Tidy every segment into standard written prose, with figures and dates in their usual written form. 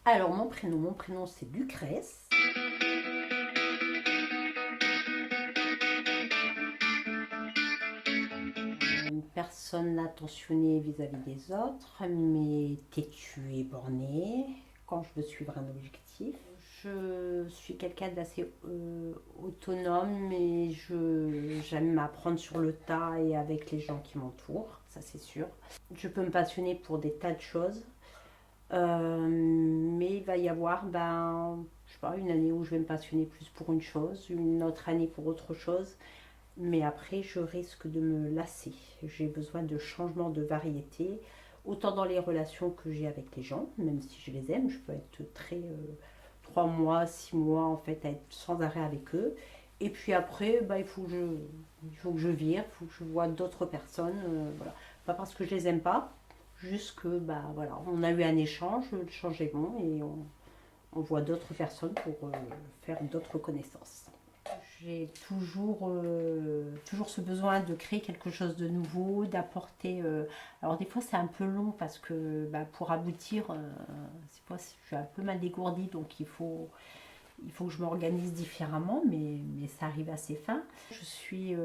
Alors mon prénom c'est Lucrèce. Une personne attentionnée vis-à-vis des autres, mais têtue et bornée quand je veux suivre un objectif. Je suis quelqu'un d'assez autonome, mais j'aime apprendre sur le tas et avec les gens qui m'entourent, ça c'est sûr. Je peux me passionner pour des tas de choses, mais il va y avoir, je sais pas, une année où je vais me passionner plus pour une chose, une autre année pour autre chose. Mais après, je risque de me lasser. J'ai besoin de changement, de variété, autant dans les relations que j'ai avec les gens, même si je les aime, je peux être très 3 mois, 6 mois en fait à être sans arrêt avec eux. Et puis après, il faut que je vire, il faut que je vois d'autres personnes. Voilà. Pas parce que je les aime pas, juste que voilà, on a eu un échange, l'échange est bon et on voit d'autres personnes pour faire d'autres connaissances. J'ai toujours ce besoin de créer quelque chose de nouveau, d'apporter. Alors des fois c'est un peu long parce que pour aboutir, je suis un peu mal dégourdie, donc il faut que je m'organise différemment, mais ça arrive assez fin. Je suis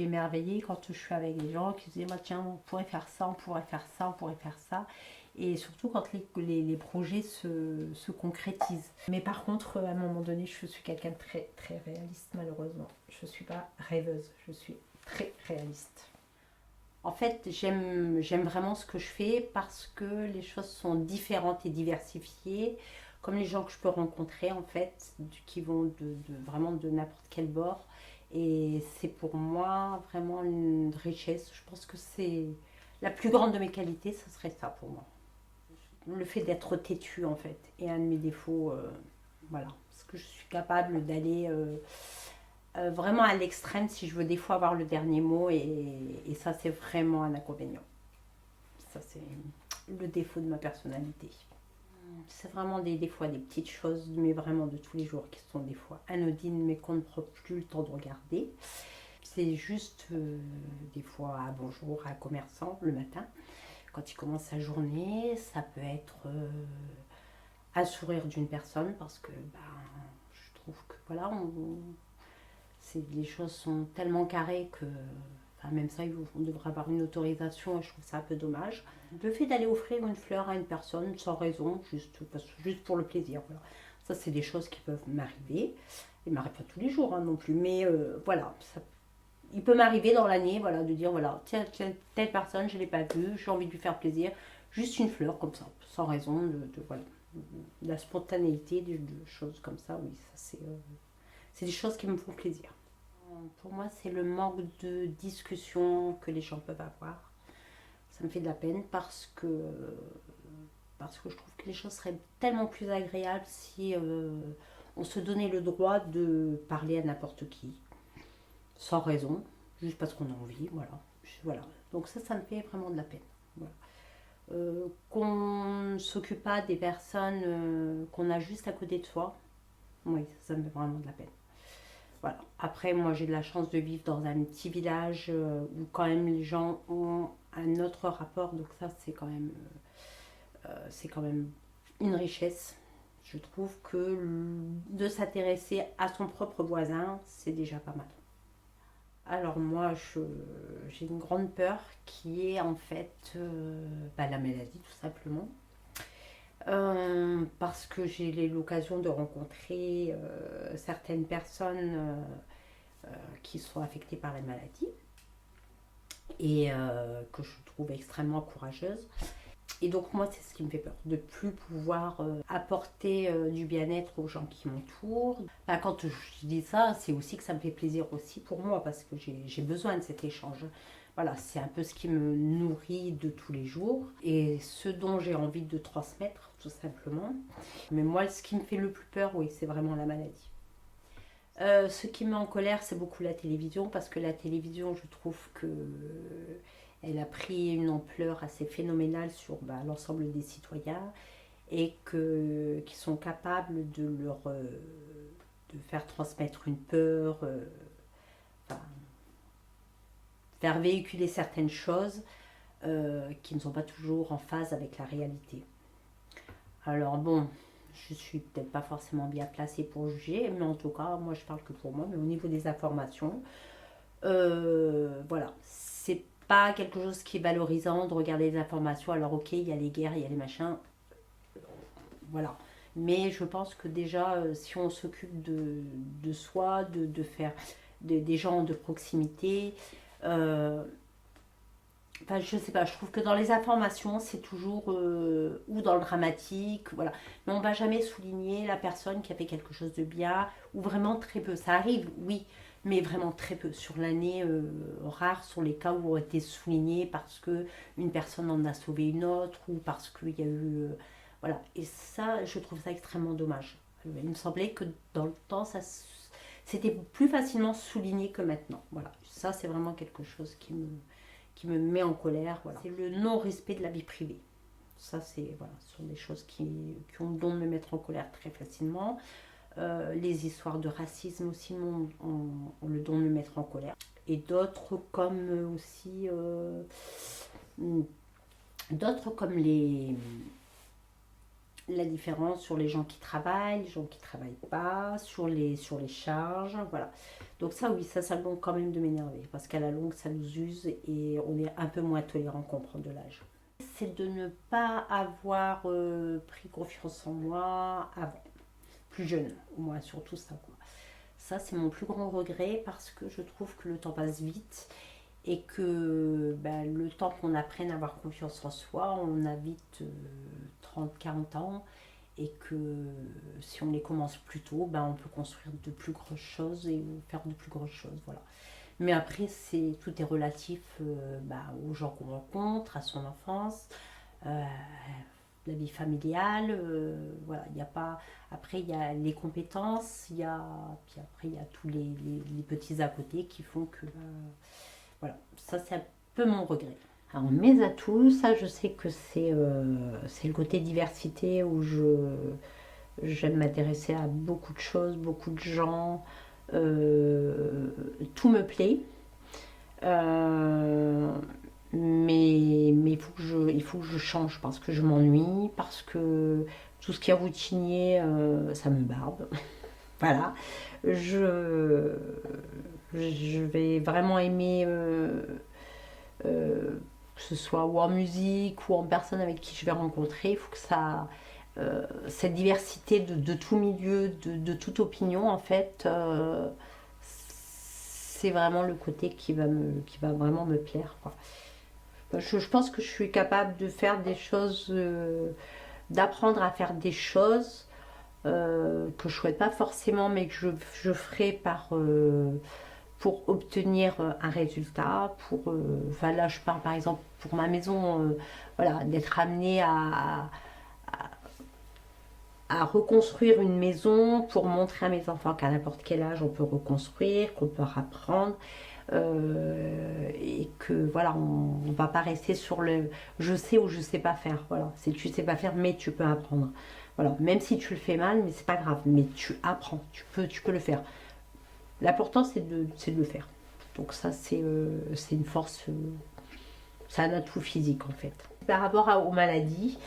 émerveillée quand je suis avec des gens qui se disent bah, tiens, on pourrait faire ça, on pourrait faire ça, on pourrait faire ça. Et surtout quand les projets se concrétisent. Mais par contre, à un moment donné, je suis quelqu'un de très, très réaliste, malheureusement. Je ne suis pas rêveuse, je suis très réaliste. En fait, j'aime vraiment ce que je fais parce que les choses sont différentes et diversifiées, comme les gens que je peux rencontrer en fait, qui vont vraiment de n'importe quel bord. Et c'est pour moi vraiment une richesse. Je pense que c'est la plus grande de mes qualités, ce serait ça pour moi. Le fait d'être têtu en fait, et un de mes défauts, voilà. Parce que je suis capable d'aller vraiment à l'extrême si je veux des fois avoir le dernier mot, et ça c'est vraiment un inconvénient. Ça c'est le défaut de ma personnalité. C'est vraiment des fois des petites choses, mais vraiment de tous les jours, qui sont des fois anodines, mais qu'on ne prend plus le temps de regarder. C'est juste des fois un bonjour à un commerçant le matin, quand il commence sa journée. Ça peut être un sourire d'une personne, parce que je trouve que voilà, les choses sont tellement carrées que même ça, on devrait avoir une autorisation, et je trouve ça un peu dommage. Le fait d'aller offrir une fleur à une personne sans raison, juste pour le plaisir, voilà. Ça, c'est des choses qui peuvent m'arriver. Il ne m'arrive pas tous les jours, hein, non plus, mais voilà, il peut m'arriver dans l'année, voilà, de dire voilà, tiens, telle personne, je ne l'ai pas vue, j'ai envie de lui faire plaisir, juste une fleur comme ça, sans raison, voilà, de la spontanéité, de choses comme ça, oui, ça c'est des choses qui me font plaisir. Pour moi, c'est le manque de discussion que les gens peuvent avoir. Ça me fait de la peine parce que je trouve que les choses seraient tellement plus agréables si on se donnait le droit de parler à n'importe qui, sans raison, juste parce qu'on a envie, voilà. Voilà. Donc ça me fait vraiment de la peine. Voilà. Qu'on ne s'occupe pas des personnes qu'on a juste à côté de soi, oui, ça me fait vraiment de la peine. Voilà. Après, moi, j'ai de la chance de vivre dans un petit village où quand même les gens ont un autre rapport, donc ça, c'est quand même une richesse. Je trouve que de s'intéresser à son propre voisin, c'est déjà pas mal. Alors moi, j'ai une grande peur qui est en fait la maladie, tout simplement. Parce que j'ai eu l'occasion de rencontrer certaines personnes qui sont affectées par la maladie, et que je trouve extrêmement courageuse. Et donc moi, c'est ce qui me fait peur, de plus pouvoir apporter du bien-être aux gens qui m'entourent. Quand je dis ça, c'est aussi que ça me fait plaisir aussi pour moi, parce que j'ai besoin de cet échange. Voilà, c'est un peu ce qui me nourrit de tous les jours, et ce dont j'ai envie de transmettre, tout simplement. Mais moi, ce qui me fait le plus peur, oui, c'est vraiment la maladie. Ce qui me met en colère, c'est beaucoup la télévision, parce que la télévision, je trouve que elle a pris une ampleur assez phénoménale sur l'ensemble des citoyens, et qui sont capables de faire transmettre une peur, enfin, faire véhiculer certaines choses qui ne sont pas toujours en phase avec la réalité. Alors bon, Je suis peut-être pas forcément bien placée pour juger, mais en tout cas, moi je parle que pour moi, mais au niveau des informations, voilà, c'est pas quelque chose qui est valorisant de regarder les informations. Alors ok, il y a les guerres, il y a les machins, voilà. Mais je pense que déjà, si on s'occupe de soi, de faire des gens de proximité, euh, enfin, je sais pas, je trouve que dans les informations, c'est toujours, ou dans le dramatique, voilà. Mais on va jamais souligner la personne qui a fait quelque chose de bien, ou vraiment très peu. Ça arrive, oui, mais vraiment très peu. Sur l'année, rares sont les cas où ont été soulignés parce que une personne en a sauvé une autre, ou parce qu'il y a eu... voilà. Et ça, je trouve ça extrêmement dommage. Il me semblait que dans le temps, c'était plus facilement souligné que maintenant. Voilà. Ça, c'est vraiment quelque chose qui me met en colère. Voilà. C'est le non-respect de la vie privée. Ça, c'est voilà, ce sont des choses qui ont le don de me mettre en colère très facilement. Les histoires de racisme aussi ont le don de me mettre en colère. Et d'autres comme aussi... d'autres comme la différence sur les gens qui travaillent, les gens qui ne travaillent pas, sur les charges, voilà. Donc ça, oui, ça a le don quand même de m'énerver, parce qu'à la longue, ça nous use et on est un peu moins tolérant qu'on prend de l'âge. C'est de ne pas avoir pris confiance en moi avant, plus jeune, au moins, surtout ça, quoi. Ça, c'est mon plus grand regret, parce que je trouve que le temps passe vite et que ben, le temps qu'on apprenne à avoir confiance en soi, on a vite 30-40 ans, et que si on les commence plus tôt, ben, on peut construire de plus grosses choses et faire de plus grosses choses. Voilà. Mais après, tout est relatif ben, aux gens qu'on rencontre, à son enfance, la vie familiale. Voilà, il n'y a pas. Après, il y a les compétences, puis après, il y a tous les petits à côté qui font que. Voilà, ça c'est un peu mon regret. Alors mes atouts, ça je sais que c'est le côté diversité où j'aime m'intéresser à beaucoup de choses, beaucoup de gens, tout me plaît. Mais il faut que je change parce que je m'ennuie, parce que tout ce qui est routinier, ça me barbe. Voilà, je, je vais vraiment aimer que ce soit ou en musique ou en personne avec qui je vais rencontrer. Il faut que ça, cette diversité de tout milieu, de toute opinion, en fait, c'est vraiment le côté qui va vraiment me plaire, quoi. Je pense que je suis capable de faire des choses, d'apprendre à faire des choses que je souhaite pas forcément, mais que je ferai pour obtenir un résultat. Enfin là, je parle par exemple pour ma maison, voilà, d'être amenée à reconstruire une maison pour montrer à mes enfants qu'à n'importe quel âge on peut reconstruire, qu'on peut apprendre. Et que voilà, on ne va pas rester sur le je sais ou je sais pas faire. Voilà, c'est tu sais pas faire, mais tu peux apprendre. Voilà, même si tu le fais mal, mais c'est pas grave, mais tu apprends, tu peux le faire. L'important c'est de le faire. Donc ça c'est une force, c'est un atout physique en fait. Par rapport aux maladies,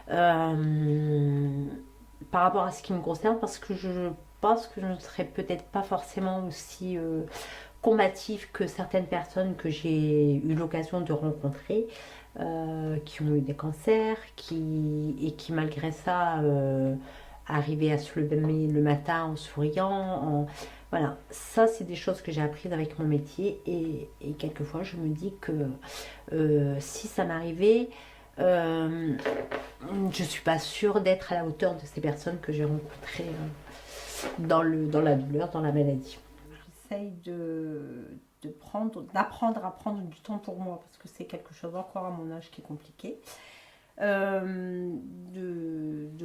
euh, par rapport à ce qui me concerne, parce que je pense que je ne serais peut-être pas forcément aussi combative que certaines personnes que j'ai eu l'occasion de rencontrer, qui ont eu des cancers, et qui malgré ça arrivaient à se lever le matin en souriant. Voilà, ça c'est des choses que j'ai apprises avec mon métier, et quelquefois je me dis que si ça m'arrivait, je suis pas sûre d'être à la hauteur de ces personnes que j'ai rencontrées dans la douleur, dans la maladie. J'essaye d'apprendre à prendre du temps pour moi, parce que c'est quelque chose encore à mon âge qui est compliqué. De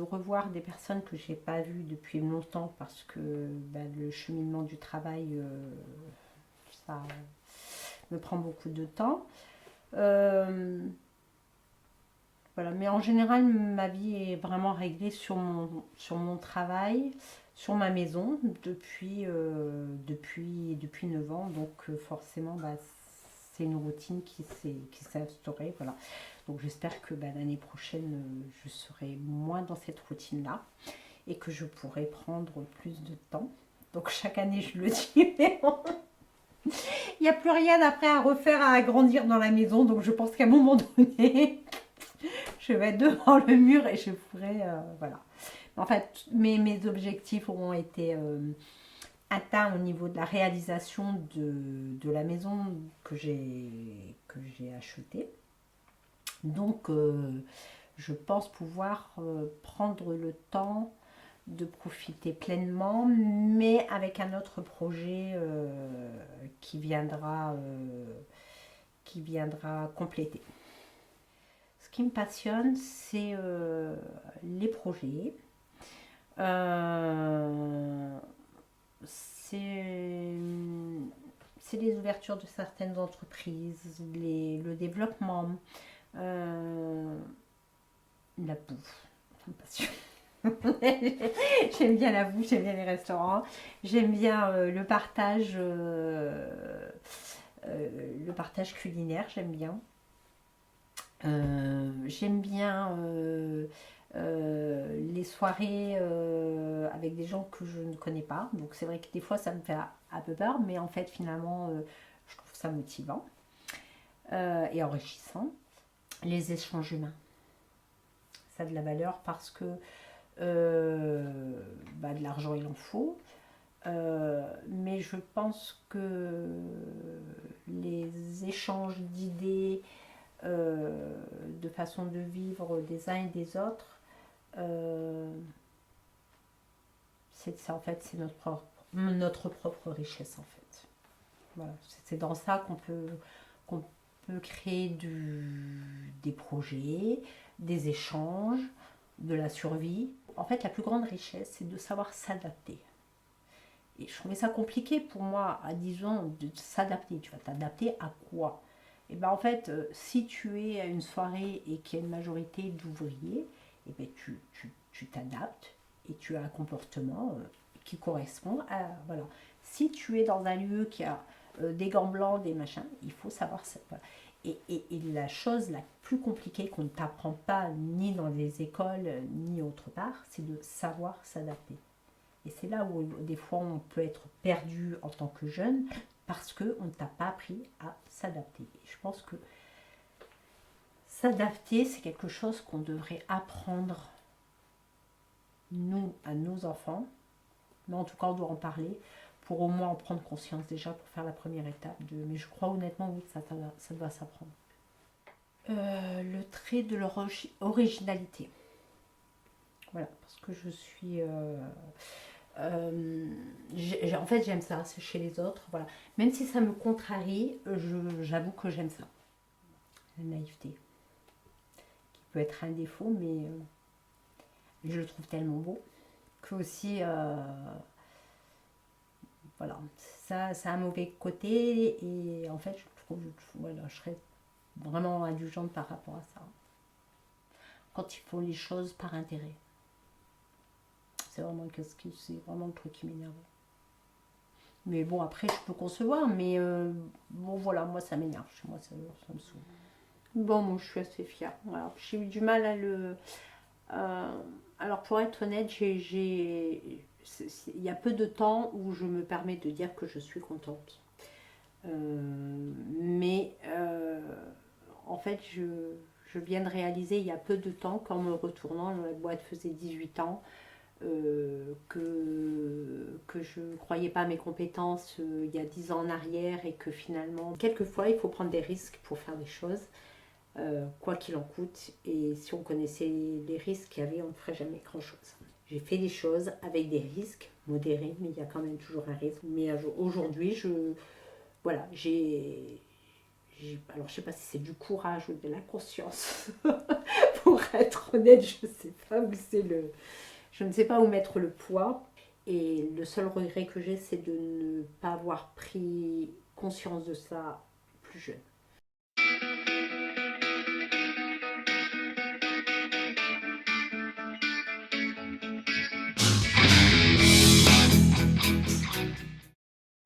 revoir des personnes que j'ai pas vues depuis longtemps, parce que ben, le cheminement du travail, ça me prend beaucoup de temps. Voilà, mais en général, ma vie est vraiment réglée sur mon travail, sur ma maison depuis 9 ans. Donc forcément, bah, c'est une routine qui s'est instaurée. Voilà. Donc j'espère que bah, l'année prochaine, je serai moins dans cette routine-là. et que je pourrais prendre plus de temps. Donc chaque année je le dis, mais bon, il n'y a plus rien après à refaire, à agrandir dans la maison. Donc je pense qu'à un moment donné, je vais être devant le mur et je pourrais, voilà. En fait, mes objectifs auront été atteint au niveau de la réalisation de la maison que j'ai achetée. Donc, je pense pouvoir prendre le temps de profiter pleinement, mais avec un autre projet qui viendra compléter. Ce qui me passionne, c'est les projets. C'est les ouvertures de certaines entreprises, le développement, la bouffe, ça me passionne. J'aime bien la bouffe, j'aime bien les restaurants, j'aime bien le partage culinaire, j'aime bien. J'aime bien les soirées avec des gens que je ne connais pas. Donc c'est vrai que des fois ça me fait un peu peur, mais en fait finalement je trouve ça motivant et enrichissant. Les échanges humains, ça a de la valeur parce que de l'argent il en faut. Mais je pense que les échanges d'idées, de façon de vivre des uns et des autres, c'est ça en fait, c'est notre propre richesse en fait. Voilà, c'est dans ça qu'on peut créer des projets, des échanges, de la survie. En fait, la plus grande richesse, c'est de savoir s'adapter. Et je trouvais ça compliqué pour moi à 10 ans de s'adapter. Tu vas t'adapter à quoi? Et ben en fait, si tu es à une soirée et qu'il y a une majorité d'ouvriers, et ben tu t'adaptes et tu as un comportement qui correspond à... Voilà. Si tu es dans un lieu qui a des gants blancs, des machins, il faut savoir ça. Voilà. Et la chose la plus compliquée qu'on ne t'apprend pas ni dans les écoles ni autre part, c'est de savoir s'adapter. Et c'est là où des fois on peut être perdu en tant que jeune parce qu'on ne t'a pas appris à s'adapter. Et je pense que s'adapter, c'est quelque chose qu'on devrait apprendre, nous, à nos enfants. Mais en tout cas, on doit en parler pour au moins en prendre conscience déjà pour faire la première étape. Mais je crois honnêtement, oui, ça doit s'apprendre. Le trait de leur originalité. Voilà, parce que je suis... en fait, j'aime ça, c'est chez les autres. Voilà. Même si ça me contrarie, j'avoue que j'aime ça. La naïveté. Qui peut être un défaut, mais je le trouve tellement beau. Que aussi, voilà, ça a un mauvais côté. Et en fait, voilà, je serais vraiment indulgente par rapport à ça. Quand ils font les choses par intérêt. C'est vraiment le truc qui m'énerve. Mais bon, après, je peux concevoir, mais bon, voilà, moi, ça m'énerve. Moi, ça me saoule. Bon, moi, je suis assez fière. Voilà. J'ai eu du mal à le... alors, pour être honnête, il y a peu de temps où je me permets de dire que je suis contente. Mais, en fait, je viens de réaliser il y a peu de temps, qu'en me retournant, la boîte faisait 18 ans, que je ne croyais pas à mes compétences il y a 10 ans en arrière et que finalement, quelquefois, il faut prendre des risques pour faire des choses, quoi qu'il en coûte. Et si on connaissait les risques qu'il y avait, on ne ferait jamais grand-chose. J'ai fait des choses avec des risques modérés, mais il y a quand même toujours un risque. Mais aujourd'hui, voilà, alors je ne sais pas si c'est du courage ou de la conscience. Pour être honnête, je ne sais pas où je ne sais pas où mettre le poids. Et le seul regret que j'ai, c'est de ne pas avoir pris conscience de ça plus jeune.